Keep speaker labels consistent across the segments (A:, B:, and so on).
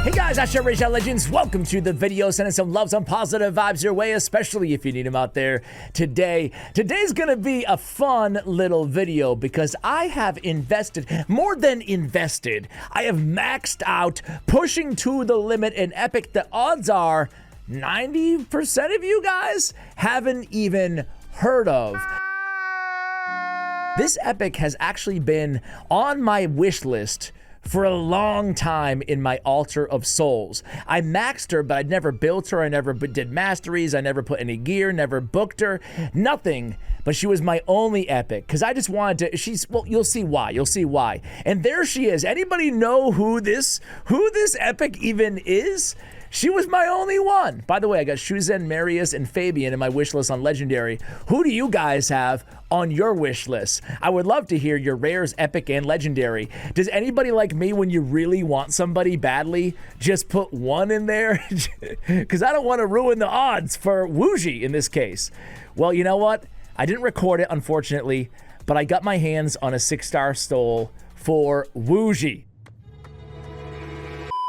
A: Hey guys, Ash Legends. Welcome to the video. Sending some love, some positive vibes your way, especially if you need them out there today. Today's gonna be a fun little video because I have invested, more than invested, I have maxed out, pushing to the limit in Epic. The odds are 90% of you guys haven't even heard of. This Epic has actually been on my wish list for a long time in my Altar of Souls. I maxed her, but I never built her. I never did masteries. I never put any gear, never booked her, nothing. But she was my only epic because I just wanted to, well, you'll see why. You'll see why. And there she is. Anybody know who this epic even is? She was my only one. By the way, I got Shuzen, Marius, and Fabian in my wish list on Legendary. Who do you guys have on your wish list? I would love to hear your rares, epic, and legendary. Does anybody like me, when you really want somebody badly, just put one in there? Because I don't want to ruin the odds for Wuji in this case. Well, you know what? I didn't record it, unfortunately, but I got my hands on a 6-star stole for Wuji.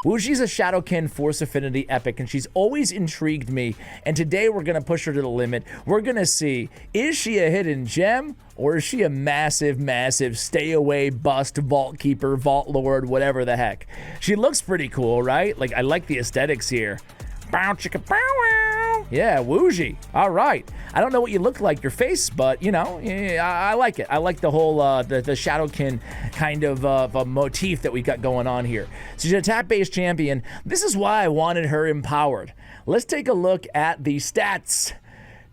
A: Wuji's a Shadowkin Force Affinity epic, and she's always intrigued me, and today we're going to push her to the limit. We're going to see, is she a hidden gem, or is she a massive, massive stay away, bust, vault keeper, vault lord, whatever the heck. She looks pretty cool, right? Like, I like the aesthetics here. Bow chicka bow wow. Yeah, Wuji. All right. I don't know what you look like, your face, but you know, yeah, I like it. I like the whole the Shadowkin kind of a motif that we got going on here. So she's an attack-based champion. This is why I wanted her empowered. Let's take a look at the stats.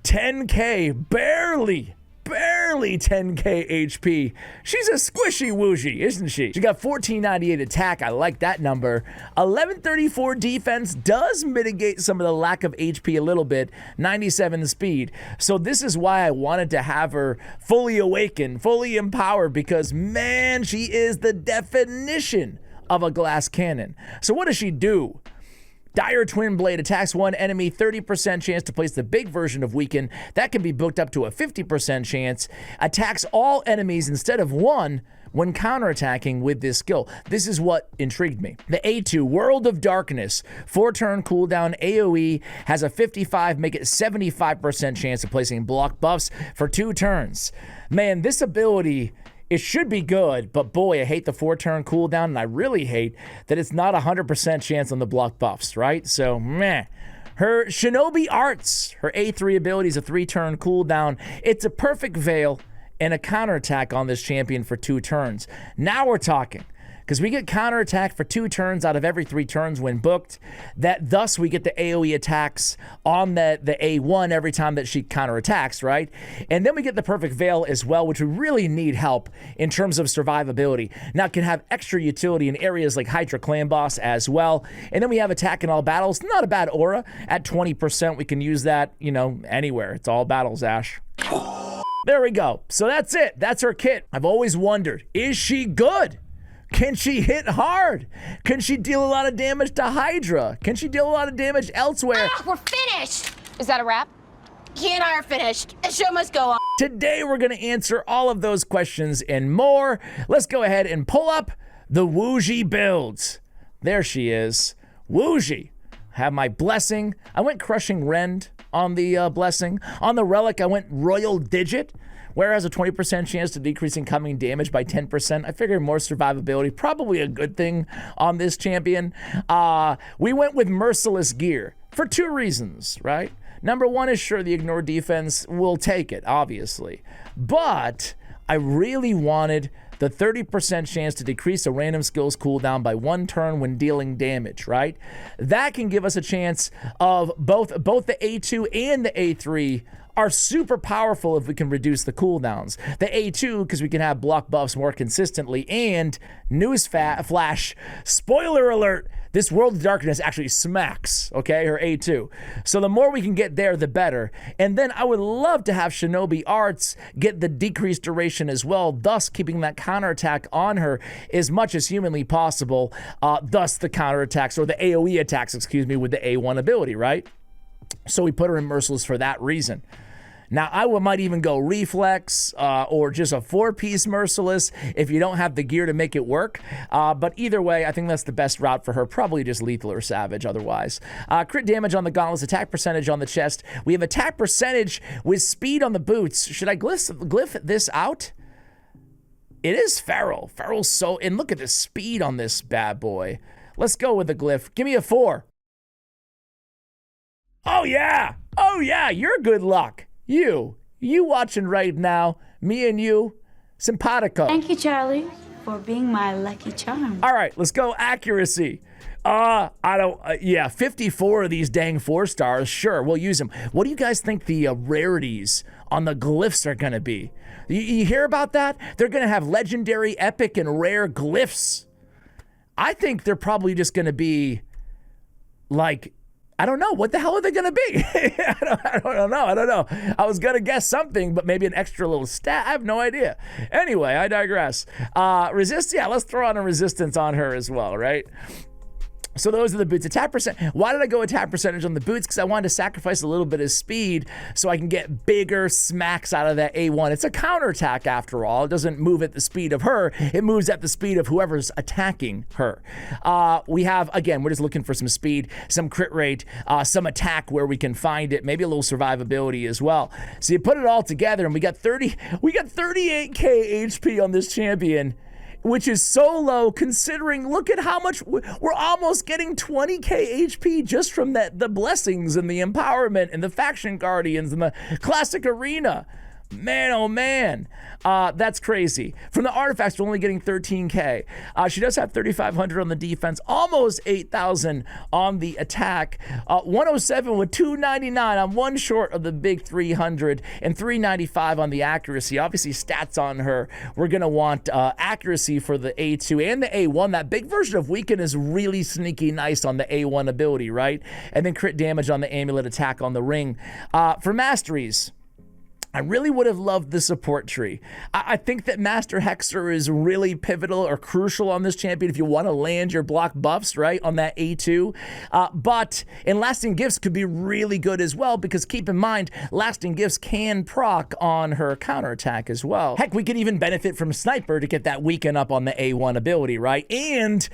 A: 10k, barely 10k HP. She's a squishy Wuji, isn't she? She got 1498 attack. I like that number. 1134 defense does mitigate some of the lack of HP a little bit. 97 speed. So this is why I wanted to have her fully awakened, fully empowered, because man, she is the definition of a glass cannon. So what does she do? Dire Twin Blade attacks one enemy, 30% chance to place the big version of Weaken. That can be booked up to a 50% chance. Attacks all enemies instead of one when counterattacking with this skill. This is what intrigued me. The A2, World of Darkness, 4-turn cooldown AoE, has a 55, make it 75% chance of placing block buffs for 2 turns. Man, this ability, it should be good, but boy, I hate the 4-turn cooldown, and I really hate that it's not 100% chance on the block buffs, right? So, meh. Her Shinobi Arts, her A3 ability is a 3-turn cooldown. It's a perfect veil and a counterattack on this champion for 2 turns. Now we're talking, because we get counterattack for 2 turns out of every 3 turns when booked. Thus we get the AoE attacks on the A1 every time that she counterattacks, right? And then we get the perfect veil as well, which we really need help in terms of survivability. Now it can have extra utility in areas like Hydra clan boss as well. And then we have attack in all battles. Not a bad aura. At 20%, we can use that, you know, anywhere. It's all battles, Ash. There we go. So that's it. That's her kit. I've always wondered, is she good? Can she hit hard? Can she deal a lot of damage to Hydra? Can she deal a lot of damage elsewhere?
B: Ah, we're finished! Is that a wrap? He and I are finished. The show must go on.
A: Today we're gonna answer all of those questions and more. Let's go ahead and pull up the Wuji builds. There she is. Wuji. Have my blessing. I went Crushing Rend on the blessing. On the relic, I went Royal Digit, whereas a 20% chance to decrease incoming damage by 10%. I figured more survivability, probably a good thing on this champion. We went with Merciless Gear for 2 reasons, right? Number 1 is sure the ignore defense will take it, obviously. But I really wanted the 30% chance to decrease a random skill's cooldown by 1 turn when dealing damage, right? That can give us a chance of both the A2 and the A3 are super powerful if we can reduce the cooldowns. The A2, because we can have block buffs more consistently, and news flash, spoiler alert, this World of Darkness actually smacks, okay, her A2. So the more we can get there, the better. And then I would love to have Shinobi Arts get the decreased duration as well, thus keeping that counterattack on her as much as humanly possible, thus the counterattacks, or the AoE attacks, excuse me, with the A1 ability, right? So we put her in Merciless for that reason. Now, I might even go reflex or just a 4-piece merciless if you don't have the gear to make it work. But either way, I think that's the best route for her. Probably just lethal or savage otherwise. Crit damage on the gauntlets, attack percentage on the chest. We have attack percentage with speed on the boots. Should I glyph this out? It is feral. Feral's so... And look at the speed on this bad boy. Let's go with the glyph. Give me a 4. Oh, yeah. Oh, yeah. You're good luck. You watching right now, me and you, simpatico.
C: Thank you, Charlie, for being my lucky charm.
A: All right, let's go accuracy. Yeah, 54 of these dang 4-stars. Sure, we'll use them. What do you guys think the rarities on the glyphs are gonna be? You hear about that? They're gonna have legendary, epic, and rare glyphs. I think they're probably just gonna be like, I don't know. What the hell are they going to be? I don't know. I was going to guess something, but maybe an extra little stat. I have no idea. Anyway, I digress. Resist, yeah, let's throw on a resistance on her as well, right? So those are the boots. Attack percent. Why did I go attack percentage on the boots? Because I wanted to sacrifice a little bit of speed so I can get bigger smacks out of that A1. It's a counterattack after all. It doesn't move at the speed of her. It moves at the speed of whoever's attacking her. We have, again, we're just looking for some speed, some crit rate, some attack where we can find it, maybe a little survivability as well. So you put it all together and we got 38k HP on this champion, which is so low considering, look at how much we're almost getting 20k HP just from the blessings and the empowerment and the faction guardians and the classic arena. Man, oh man, that's crazy. From the artifacts, we're only getting 13k. She does have 3,500 on the defense, almost 8,000 on the attack. 107 with 299. I'm one short of the big 300 and 395 on the accuracy. Obviously, stats on her. We're gonna want accuracy for the A2 and the A1. That big version of Weaken is really sneaky nice on the A1 ability, right? And then crit damage on the amulet attack on the ring. For masteries, I really would have loved the support tree. I think that Master Hexer is really pivotal or crucial on this champion if you want to land your block buffs, right, on that A2. But Lasting Gifts could be really good as well because keep in mind, Lasting Gifts can proc on her counterattack as well. Heck, we could even benefit from Sniper to get that weaken up on the A1 ability, right? And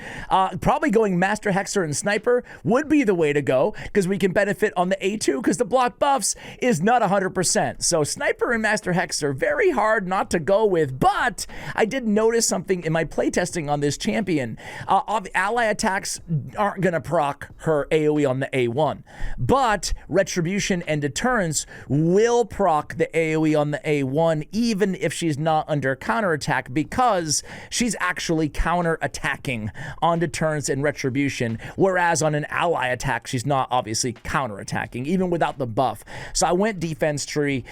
A: probably going Master Hexer and Sniper would be the way to go because we can benefit on the A2 because the block buffs is not 100%. So Sniper and Master Hex are very hard not to go with, but I did notice something in my playtesting on this champion. Ally attacks aren't going to proc her AoE on the A1, but Retribution and Deterrence will proc the AoE on the A1 even if she's not under counterattack because she's actually counter-attacking on Deterrence and Retribution, whereas on an ally attack, she's not obviously counter-attacking, even without the buff. So I went defense tree,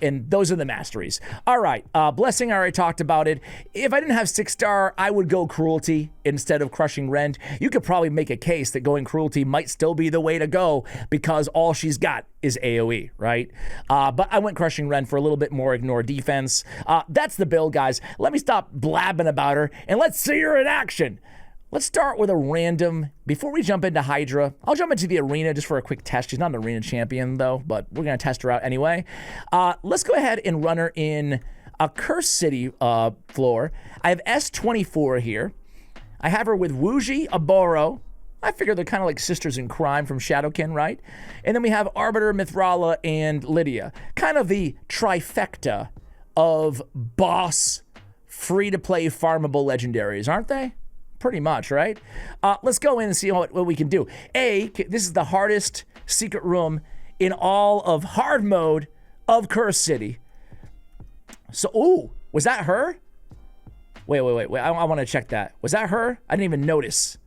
A: and those are the masteries. All right, Blessing, I already talked about it. If I didn't have 6-star, I would go Cruelty instead of Crushing Rend. You could probably make a case that going Cruelty might still be the way to go because all she's got is AoE, right? But I went Crushing Rend for a little bit more ignore defense. That's the build, guys. Let me stop blabbing about her and let's see her in action. Let's start with a random, before we jump into Hydra, I'll jump into the arena just for a quick test. She's not an arena champion though, but we're gonna test her out anyway. Let's go ahead and run her in a Cursed City floor. I have S24 here. I have her with Wuji, Aboro. I figure they're kind of like sisters in crime from Shadowkin, right? And then we have Arbiter, Mithrala, and Lydia. Kind of the trifecta of boss, free-to-play, farmable legendaries, aren't they? Pretty much, right? Let's go in and see what we can do. This is the hardest secret room in all of hard mode of Cursed City. So, ooh, was that her? Wait. I want to check that. Was that her? I didn't even notice.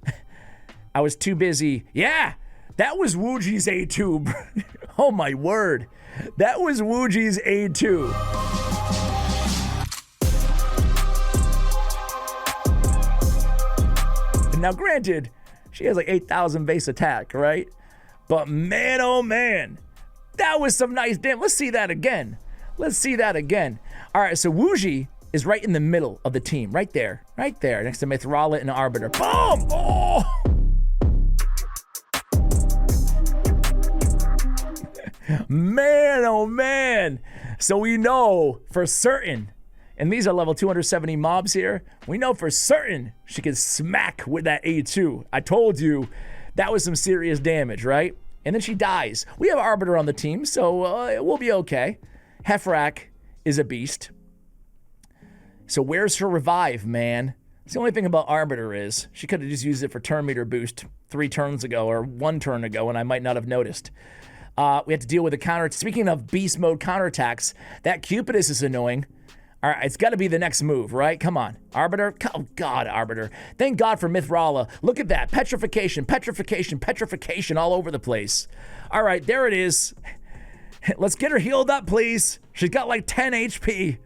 A: I was too busy. Yeah, that was Wuji's A2. Oh my word. That was Wuji's A2. Now, granted, she has like 8,000 base attack, right? But man, oh man, that was some nice damn. Let's see that again. Let's see that again. All right, so Wuji is right in the middle of the team, right there, next to Mithrala and Arbiter. Boom! Oh! Man, oh man. So we know for certain, and these are level 270 mobs here, we know for certain she can smack with that A2. I told you that was some serious damage, right? And then she dies. We have Arbiter on the team, so we'll be okay. Hefrak is a beast. So where's her revive, man? It's the only thing about Arbiter is she could have just used it for turn meter boost 3 turns ago or 1 turn ago, and I might not have noticed. We have to deal with the counter. Speaking of beast mode counterattacks, that Cupidus is annoying. All right, it's got to be the next move, right? Come on. Arbiter. Oh, God, Arbiter. Thank God for Mithrala. Look at that. Petrification, petrification, petrification all over the place. All right, there it is. Let's get her healed up, please. She's got like 10 HP.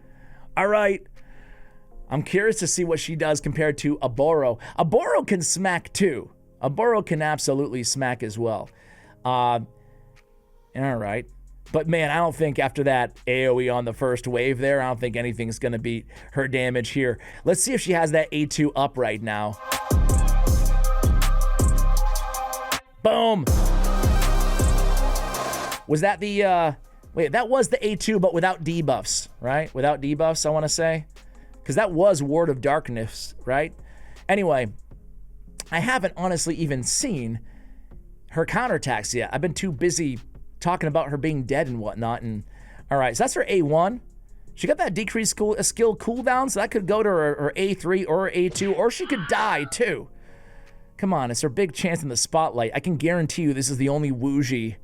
A: All right. I'm curious to see what she does compared to Aboro. Aboro can smack too. Aboro can absolutely smack as well. All right. But man, I don't think after that AoE on the first wave there, I don't think anything's going to beat her damage here. Let's see if she has that A2 up right now. Boom. Was that the, wait, that was the A2, but without debuffs, right? Without debuffs, I want to say. Because that was Ward of Darkness, right? Anyway, I haven't honestly even seen her counterattacks yet. I've been too busy talking about her being dead and whatnot. And all right, so that's her A1. She got that decreased skill cooldown, so that could go to her A3 or her A2, or she could die too. Come on, it's her big chance in the spotlight. I can guarantee you this is the only Wuji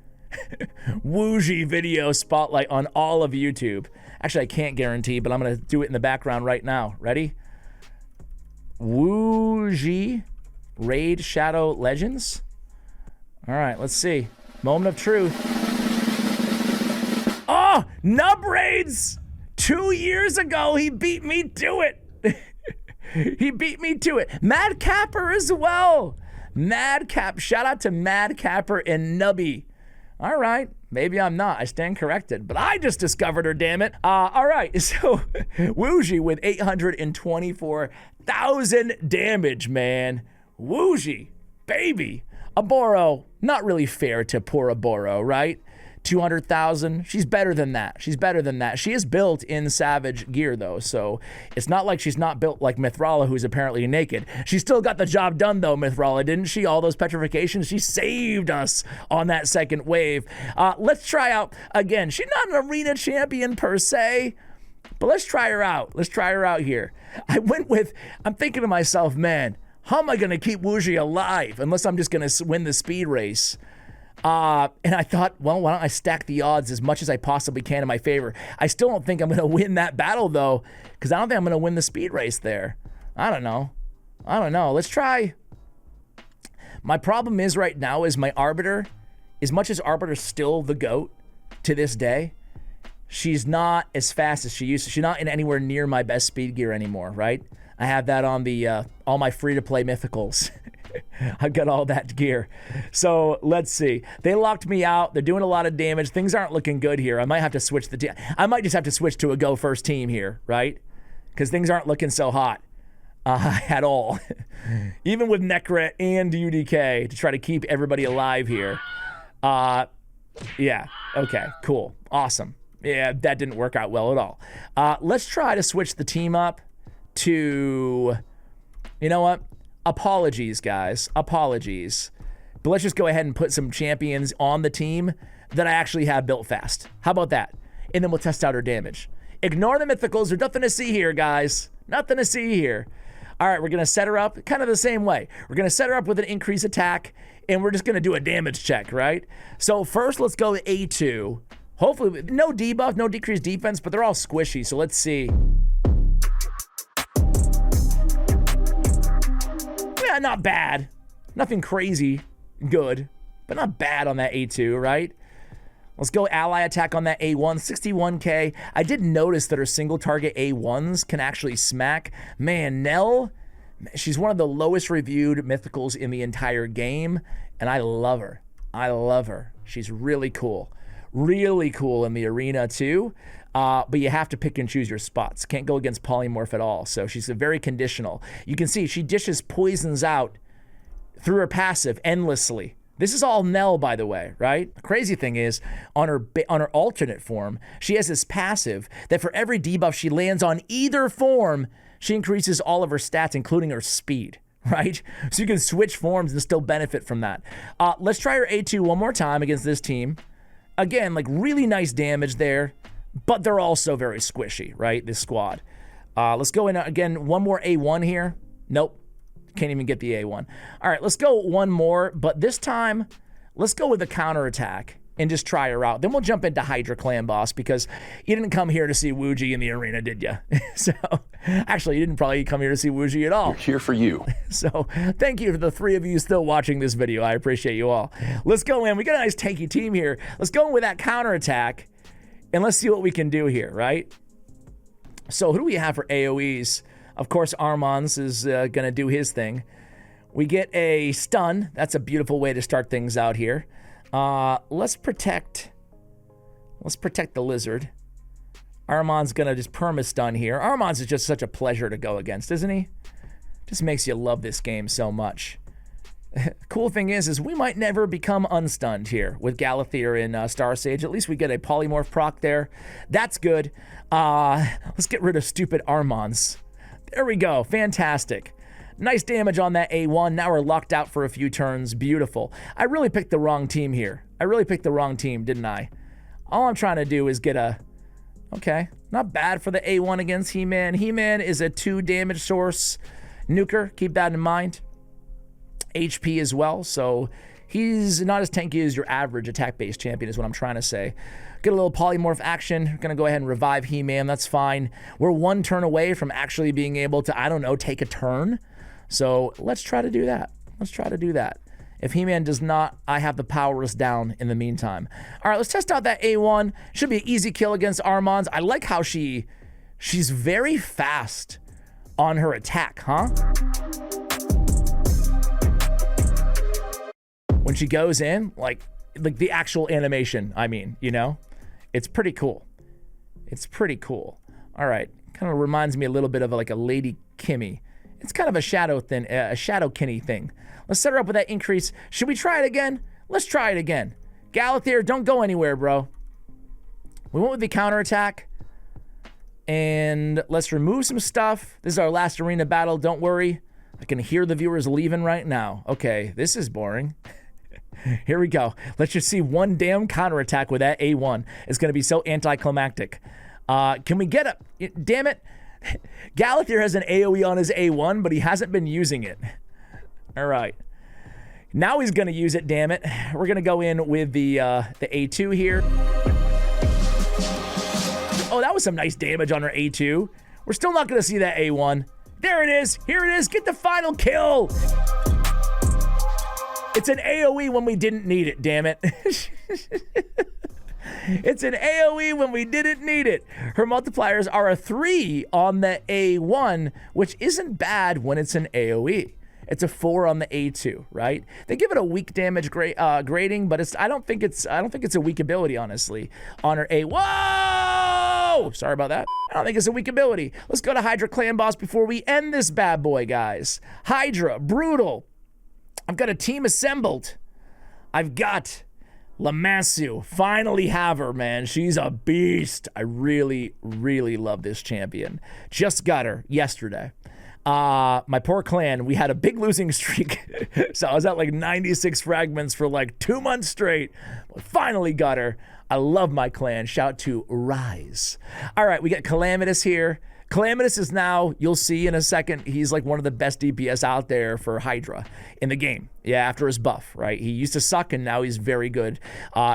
A: Wuji video spotlight on all of YouTube. Actually, I can't guarantee, but I'm going to do it in the background right now. Ready? Wuji Raid Shadow Legends. All right, let's see. Moment of truth. Oh, Nub Raids! 2 years ago, he beat me to it. He beat me to it. Mad Capper as well. Mad Cap. Shout out to Mad Capper and Nubby. All right. Maybe I'm not. I stand corrected. But I just discovered her, damn it. All right. So, Wuji with 824,000 damage, man. Wuji, baby. Aboro, not really fair to poor Aboro, right? 200,000. She's better than that. She's better than that. She is built in Savage gear, though, so it's not like she's not built like Mithrala, who's apparently naked. She still got the job done, though, Mithrala, didn't she? All those petrifications. She saved us on that second wave. Let's try out again. She's not an arena champion per se, but let's try her out. Let's try her out here. I'm thinking to myself, man, how am I going to keep Wuji alive unless I'm just going to win the speed race? And I thought, well, why don't I stack the odds as much as I possibly can in my favor? I still don't think I'm going to win that battle, though, because I don't think I'm going to win the speed race there. I don't know. Let's try. My problem is right now is my Arbiter, as much as Arbiter's still the GOAT to this day, she's not as fast as she used to. She's not in anywhere near my best speed gear anymore, right? I have that on the all my free-to-play mythicals. I've got all that gear. So let's see. They locked me out. They're doing a lot of damage. Things aren't looking good here. I might have to switch the team. I might just have to switch to a go first team here, right? Because things aren't looking so hot at all. Even with Necra and UDK to try to keep everybody alive here. Yeah. Okay. Cool. Awesome. Yeah, that didn't work out well at all. Let's try to switch the team up to, you know what? Apologies, guys. Apologies. But let's just go ahead and put some champions on the team that I actually have built fast. How about that? And then we'll test out her damage. Ignore the mythicals. There's nothing to see here, guys. Nothing to see here. All right, we're going to set her up kind of the same way. We're going to set her up with an increased attack, and we're just going to do a damage check, right? So first, let's go with A2. Hopefully, no debuff, no decreased defense, but they're all squishy, so let's see. Yeah, not bad. Nothing crazy good, but not bad on that A2, right? Let's go ally attack on that A1, 61k. I did notice that her single target A1s can actually smack. Man, Nell, she's one of the lowest reviewed mythicals in the entire game, and I love her. I love her. She's really cool. Really cool in the arena too. But you have to pick and choose your spots. Can't go against polymorph at all. So she's very conditional. You can see she dishes poisons out through her passive endlessly. This is all Nell, by the way, right? The crazy thing is, on her alternate form, she has this passive that for every debuff she lands on either form, she increases all of her stats, including her speed, right? So you can switch forms and still benefit from that. Let's try her A2 one more time against this team. Again, like really nice damage there, but they're also very squishy, right? This squad. Let's go in again, one more A1 here. Nope. Can't even get the A1. All right, let's go one more, but this time, let's go with a counterattack and just try her out. Then we'll jump into Hydra Clan Boss because you didn't come here to see Wuji in the arena, did you? So, actually, you didn't probably come here to see Wuji at all.
D: We're here for you.
A: So, thank you for the 3 of you still watching this video. I appreciate you all. Let's go in. We got a nice tanky team here. Let's go in with that counterattack, and let's see what we can do here, right? So, who do we have for AoEs? Of course, Armand's is going to do his thing. We get a stun. That's a beautiful way to start things out here. Let's protect the lizard. Armand's going to just perma-stun here. Armand's is just such a pleasure to go against, isn't he? Just makes you love this game so much. Cool thing is we might never become unstunned here with Galathier in Star Sage. At least we get a polymorph proc there. That's good. Let's get rid of stupid Armands. There we go. Fantastic. Nice damage on that A1. Now we're locked out for a few turns. Beautiful. I really picked the wrong team here. I really picked the wrong team, didn't I? All I'm trying to do is get a... Okay. Not bad for the A1 against He-Man. He-Man is a 2 damage source nuker. Keep that in mind. HP as well, so he's not as tanky as your average attack-based champion is what I'm trying to say. Get a little polymorph action. We're gonna go ahead and revive He-Man. That's fine. We're 1 turn away from actually being able to, I don't know, take a turn. So let's try to do that. Let's try to do that. If He-Man does not, I have the powers down in the meantime. All right, let's test out that A1. Should be an easy kill against Armands. I like how she's very fast on her attack, huh? When she goes in, like the actual animation, I mean, you know? It's pretty cool. It's pretty cool. All right, kind of reminds me a little bit of like a Lady Kimmy. It's kind of a Shadowkin thing. Let's set her up with that increase. Should we try it again? Let's try it again. Galathier, don't go anywhere, bro. We went with the counterattack. And let's remove some stuff. This is our last arena battle, don't worry. I can hear the viewers leaving right now. Okay, this is boring. Here we go. Let's just see one damn counterattack with that A1. It's going to be so anticlimactic. Can we get it? Damn it. Galathier has an AoE on his A1, but he hasn't been using it. All right. Now he's going to use it, damn it. We're going to go in with the A2 here. Oh, that was some nice damage on our A2. We're still not going to see that A1. There it is. Here it is. Get the final kill. It's an AoE when we didn't need it, damn it. It's an AoE when we didn't need it. Her multipliers are a 3 on the A1, which isn't bad when it's an AoE. It's a 4 on the A2, right? They give it a weak damage grading, but I don't think it's a weak ability, honestly. On her A. Whoa! Sorry about that. I don't think it's a weak ability. Let's go to Hydra Clan Boss before we end this bad boy, guys. Hydra, brutal. I've got a team assembled. I've got Lamassu. Finally have her, man. She's a beast. I really, really love this champion. Just got her yesterday. My poor clan, we had a big losing streak. So I was at like 96 fragments for like 2 months straight. But finally got her. I love my clan. Shout to Rise. All right, we got Calamitous here. Calamitous is now, you'll see in a second, he's like one of the best DPS out there for Hydra in the game. Yeah, after his buff, right? He used to suck and now he's very good.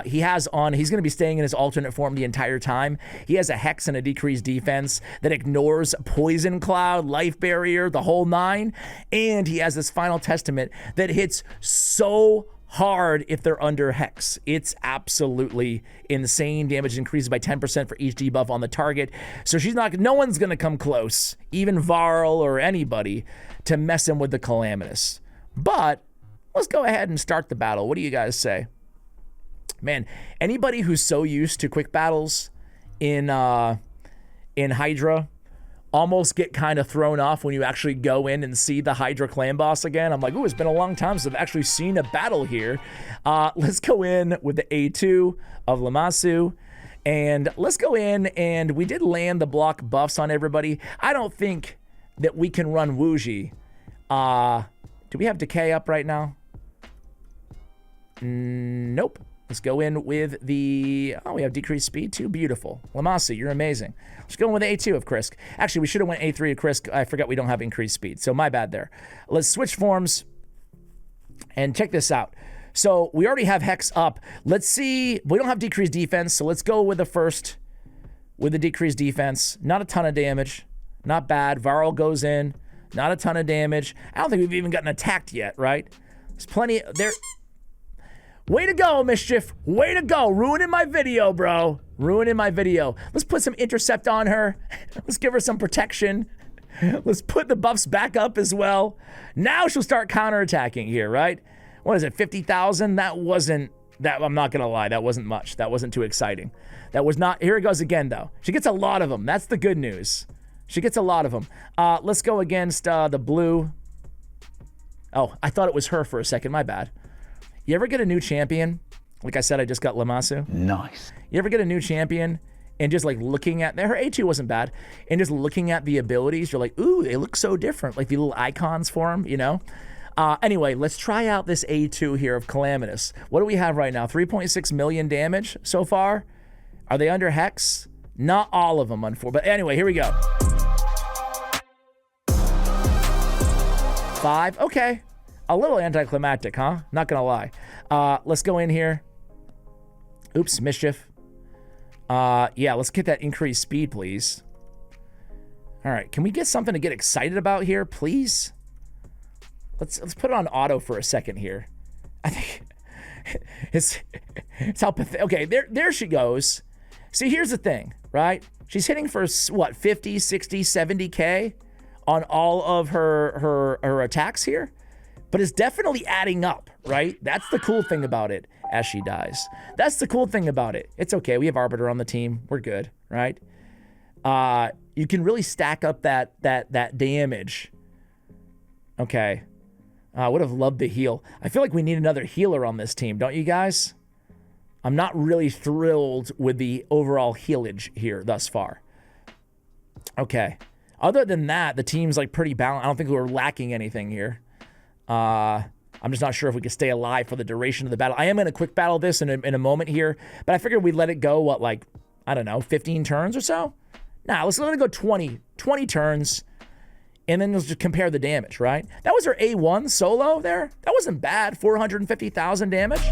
A: He's going to be staying in his alternate form the entire time. He has a Hex and a decreased defense that ignores Poison Cloud, Life Barrier, the whole 9. And he has this Final Testament that hits so hard if they're under Hex. It's absolutely insane. Damage increases by 10% for each debuff on the target. So no one's gonna come close, even Varl or anybody, to mess him with the Calamitous. But let's go ahead and start the battle. What do you guys say? Man, anybody who's so used to quick battles in Hydra almost get kind of thrown off when you actually go in and see the Hydra clan boss again. I'm like, ooh, it's been a long time since I've actually seen a battle here. Let's go in with the A2 of Lammasu. And let's go in, and we did land the block buffs on everybody. I don't think that we can run Wuji. Do we have decay up right now? Nope. Let's go in with the... Oh, we have decreased speed too. Beautiful. Lammasu, you're amazing. Let's go in with A2 of Krisk. Actually, we should have went A3 of Krisk. I forgot we don't have increased speed, so my bad there. Let's switch forms and check this out. So we already have Hex up. Let's see. We don't have decreased defense, so let's go with the first with the decreased defense. Not a ton of damage. Not bad. Varl goes in. Not a ton of damage. I don't think we've even gotten attacked yet, right? There's plenty there. Way to go, Mischief. Way to go. Ruining my video, bro. Ruining my video. Let's put some intercept on her. Let's give her some protection. Let's put the buffs back up as well. Now she'll start counterattacking here, right? What is it, 50,000? That wasn't, I'm not going to lie, that wasn't much. That wasn't too exciting. That was not, here it goes again, though. She gets a lot of them. That's the good news. She gets a lot of them. Let's go against the blue. Oh, I thought it was her for a second. My bad. You ever get a new champion? Like I said, I just got Lammasu. Nice. You ever get a new champion and just like looking at, her A2 wasn't bad, and just looking at the abilities, you're like, ooh, they look so different. Like the little icons for them, you know? Anyway, let's try out this A2 here of Calamitous. What do we have right now? 3.6 million damage so far. Are they under Hex? Not all of them, unfortunately. But anyway, here we go. 5. Okay. A little anticlimactic, huh? Not gonna lie. Let's go in here. Oops, Mischief. Yeah, let's get that increased speed, please. All right, can we get something to get excited about here, please? Let's put it on auto for a second here. I think it's how pathetic. Okay, there she goes. See, here's the thing, right? She's hitting for what, 50, 60, 70K on all of her attacks here, but it's definitely adding up, right? That's the cool thing about it as she dies. That's the cool thing about it. It's okay. We have Arbiter on the team. We're good, right? You can really stack up that damage. Okay. I would have loved the heal. I feel like we need another healer on this team, don't you guys? I'm not really thrilled with the overall healage here thus far. Okay. Other than that, the team's like pretty balanced. I don't think we're lacking anything here. I'm just not sure if we can stay alive for the duration of the battle. I am going to quick battle this in a moment here, but I figured we'd let it go, what, like, I don't know, 15 turns or so? Nah, let's let it go 20 turns. And then let's just compare the damage, right? That was her A1 solo there. That wasn't bad. 450,000 damage.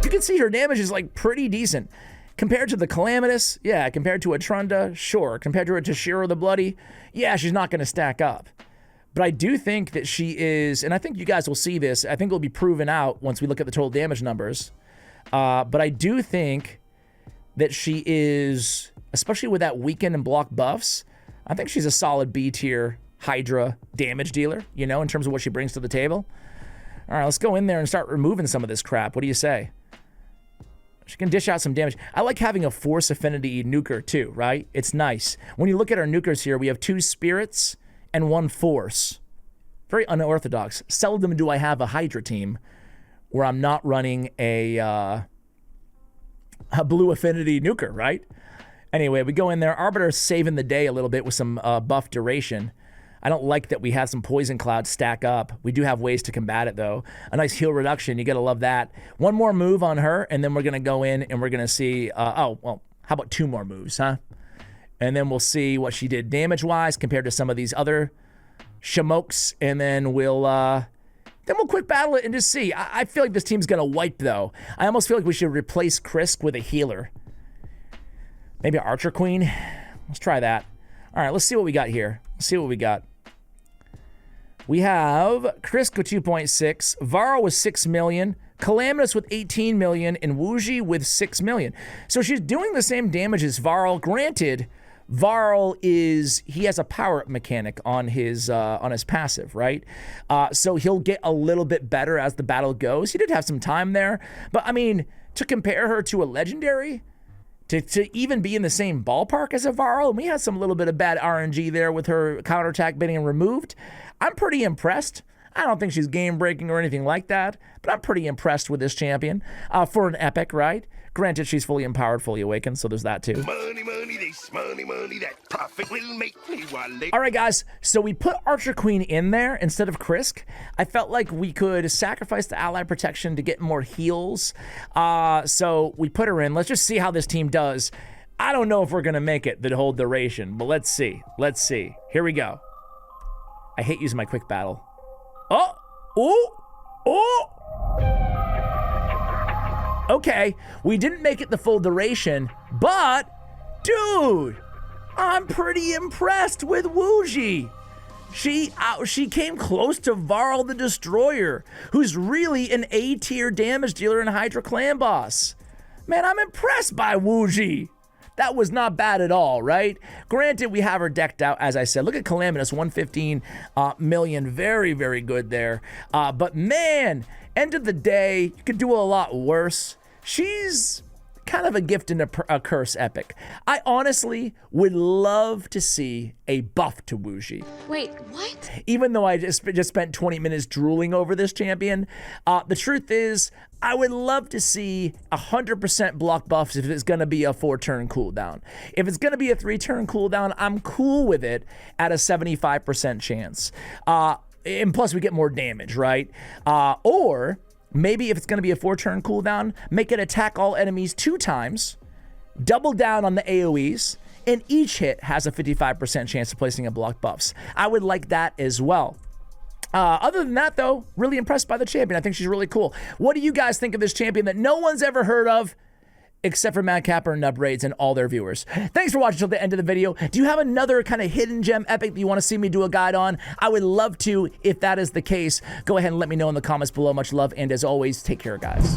A: You can see her damage is like pretty decent. Compared to the Calamitous, yeah. Compared to a Trunda, sure. Compared to a Tashiro the Bloody, yeah, she's not going to stack up. But I do think that she is, and I think you guys will see this. I think it'll be proven out once we look at the total damage numbers. But I do think that she is, especially with that weaken and block buffs, I think she's a solid B tier Hydra damage dealer, you know, in terms of what she brings to the table. All right, let's go in there and start removing some of this crap. What do you say? She can dish out some damage. I like having a force affinity nuker too, right? It's nice. When you look at our nukers here, we have 2 spirits and 1 force. Very unorthodox. Seldom do I have a Hydra team where I'm not running a blue affinity nuker, right? Anyway, we go in there. Arbiter's saving the day a little bit with some buff duration. I don't like that we had some poison clouds stack up. We do have ways to combat it, though. A nice heal reduction. You got to love that. One more move on her, and then we're going to go in and we're going to see... oh, well, how about 2 more moves, huh? And then we'll see what she did damage-wise compared to some of these other shamokes, and then we'll quick battle it and just see. I feel like this team's going to wipe, though. I almost feel like we should replace Krisk with a healer. Maybe Archer Queen? Let's try that. All right, let's see what we got here. Let's see what we got. We have Krisk with 2.6, Varro with 6 million, Calamitous with 18 million, and Wuji with 6 million. So she's doing the same damage as Varl. Granted, Varl he has a power-up mechanic on his passive, right? So he'll get a little bit better as the battle goes. He did have some time there, but I mean, to compare her to a legendary, to even be in the same ballpark as a Varl, and we had some little bit of bad RNG there with her counterattack being removed. I'm pretty impressed. I don't think she's game-breaking or anything like that, but I'm pretty impressed with this champion for an epic, right? Granted, she's fully empowered, fully awakened, so there's that too.
D: Money, money, this money, that profit will make me wallet.
A: All right, guys, so we put Archer Queen in there instead of Krisk. I felt like we could sacrifice the ally protection to get more heals, so we put her in. Let's just see how this team does. I don't know if we're going to make it the whole duration, but let's see. Let's see. Here we go. I hate using my quick battle. Oh! Oh! Oh! Okay, we didn't make it the full duration, but, dude, I'm pretty impressed with Wuji. She came close to Varl the Destroyer, who's really an A-tier damage dealer in Hydra clan boss. Man, I'm impressed by Wuji. That was not bad at all, right? Granted, we have her decked out, as I said. Look at Calamitous, 115 million. Very, very good there. But man, end of the day, you could do a lot worse. She's kind of a gift and a curse epic. I honestly would love to see a buff to Wuji.
B: Wait, what?
A: Even though I just spent 20 minutes drooling over this champion, the truth is, I would love to see 100% block buffs if it's going to be a 4-turn cooldown. If it's going to be a 3-turn cooldown, I'm cool with it at a 75% chance. And plus, we get more damage, right? Or maybe if it's going to be a 4-turn cooldown, make it attack all enemies 2 times, double down on the AoEs, and each hit has a 55% chance of placing a block buffs. I would like that as well. Other than that, though, really impressed by the champion. I think she's really cool. What do you guys think of this champion that no one's ever heard of, except for Madcapper and Nubraids and all their viewers? Thanks for watching till the end of the video. Do you have another kind of hidden gem epic that you want to see me do a guide on? I would love to. If that is the case, go ahead and let me know in the comments below. Much love, and as always, take care, guys.